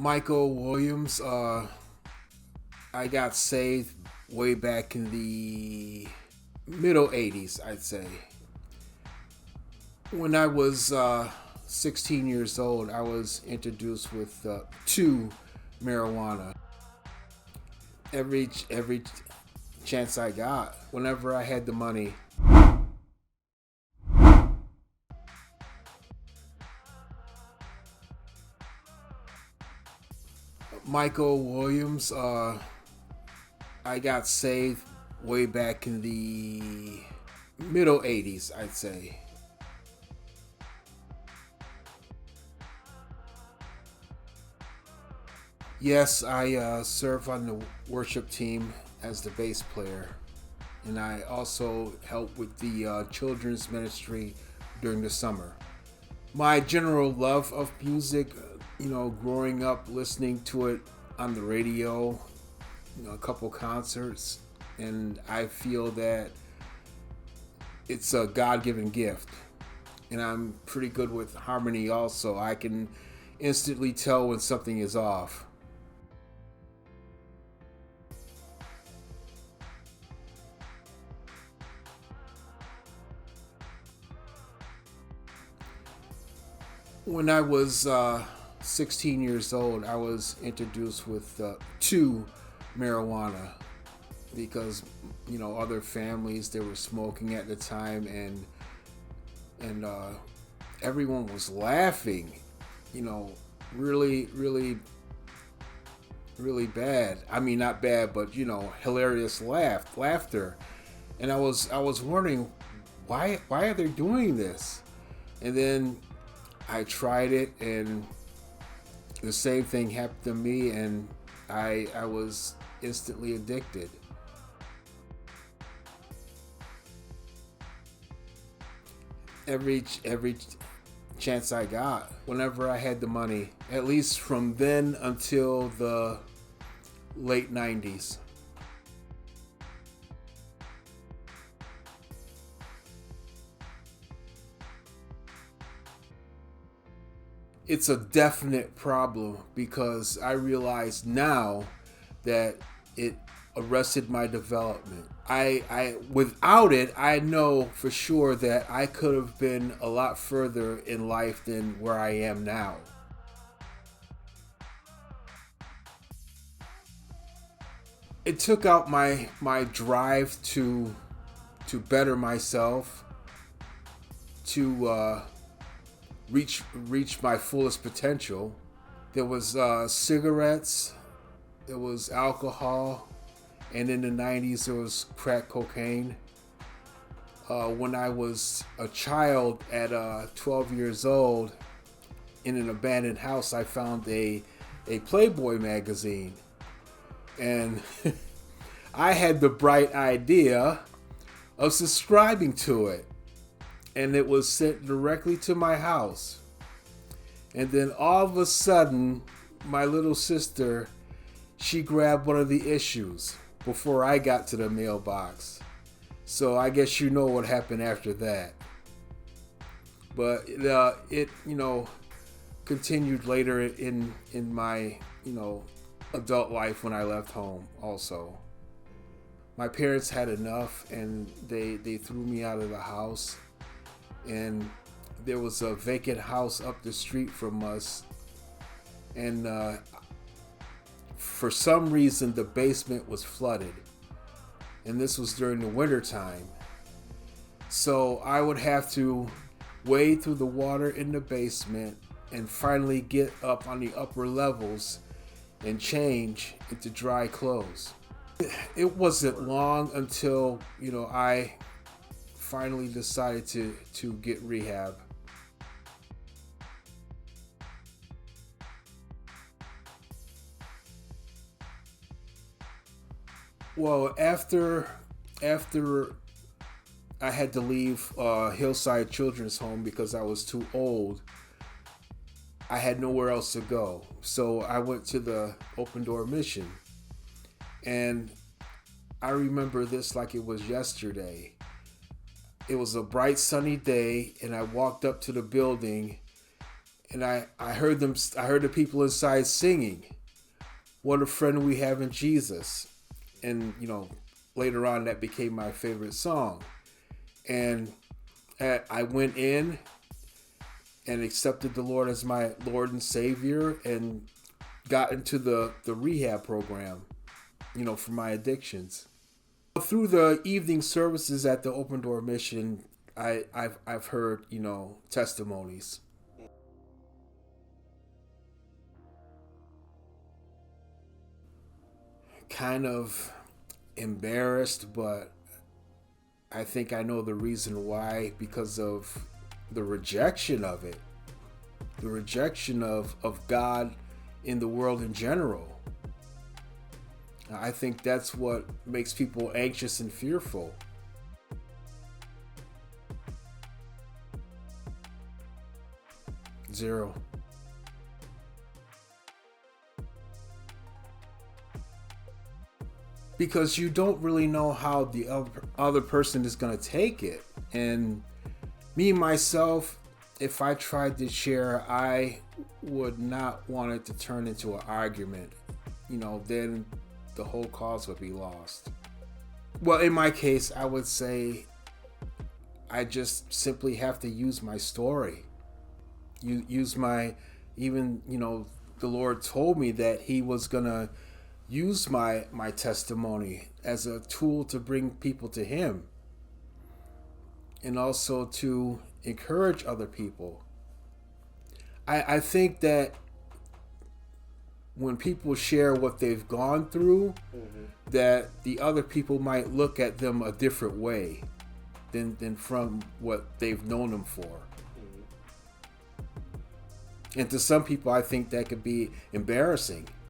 Michael Williams. I got saved way back in the middle 80s, I'd say. When I was 16 years old, I was introduced to marijuana. Every chance I got, whenever I had the money. Michael Williams. I got saved way back in the middle 80s, I'd say. Yes, I serve on the worship team as the bass player, and I also help with the children's ministry during the summer. My general love of music, growing up listening to it on the radio, a couple concerts, and I feel that it's a God-given gift. And I'm pretty good with harmony also. I can instantly tell when something is off. When I was 16 years old, I was introduced to marijuana because other families they were smoking at the time, and everyone was laughing, really, really, really bad. I mean, not bad, but hilarious laughter. And I was wondering why are they doing this? And then I tried it, and the same thing happened to me, and I was instantly addicted. Every chance I got, whenever I had the money, at least from then until the late 90s. It's a definite problem because I realize now that it arrested my development. I without it, I know for sure that I could have been a lot further in life than where I am now. It took out my drive to better myself, to reach my fullest potential. There was cigarettes, there was alcohol, and in the 90s there was crack cocaine. When I was a child at 12 years old, in an abandoned house, I found a Playboy magazine, and I had the bright idea of subscribing to it, and it was sent directly to my house. And then all of a sudden, my little sister, she grabbed one of the issues before I got to the mailbox. So I guess you know what happened after that. But it continued later in my adult life when I left home also. My parents had enough, and they threw me out of the house, and there was a vacant house up the street from us, and for some reason the basement was flooded, and this was during the winter time. So I would have to wade through the water in the basement and finally get up on the upper levels and change into dry clothes. It wasn't long until I finally decided to get rehab. Well, after I had to leave Hillside Children's Home because I was too old, I had nowhere else to go. So I went to the Open Door Mission. And I remember this like it was yesterday. It was a bright sunny day, and I walked up to the building, And I heard them. I heard the people inside singing, "What a friend we have in Jesus," and later on that became my favorite song. And I went in and accepted the Lord as my Lord and Savior, and got into the rehab program, for my addictions. Through the evening services at the Open Door Mission, I've heard testimonies. Kind of embarrassed, but I think I know the reason why, because of the rejection of it, the rejection of God in the world in general. I think that's what makes people anxious and fearful. Zero. Because you don't really know how the other person is going to take it. And me, myself, if I tried to share, I would not want it to turn into an argument. Then the whole cause would be lost. Well, in my case, I would say I just simply have to use my story. Use my, even, the Lord told me that He was going to use my testimony as a tool to bring people to Him, and also to encourage other people. I think that when people share what they've gone through, that the other people might look at them a different way than from what they've known them for. And to some people, I think that could be embarrassing.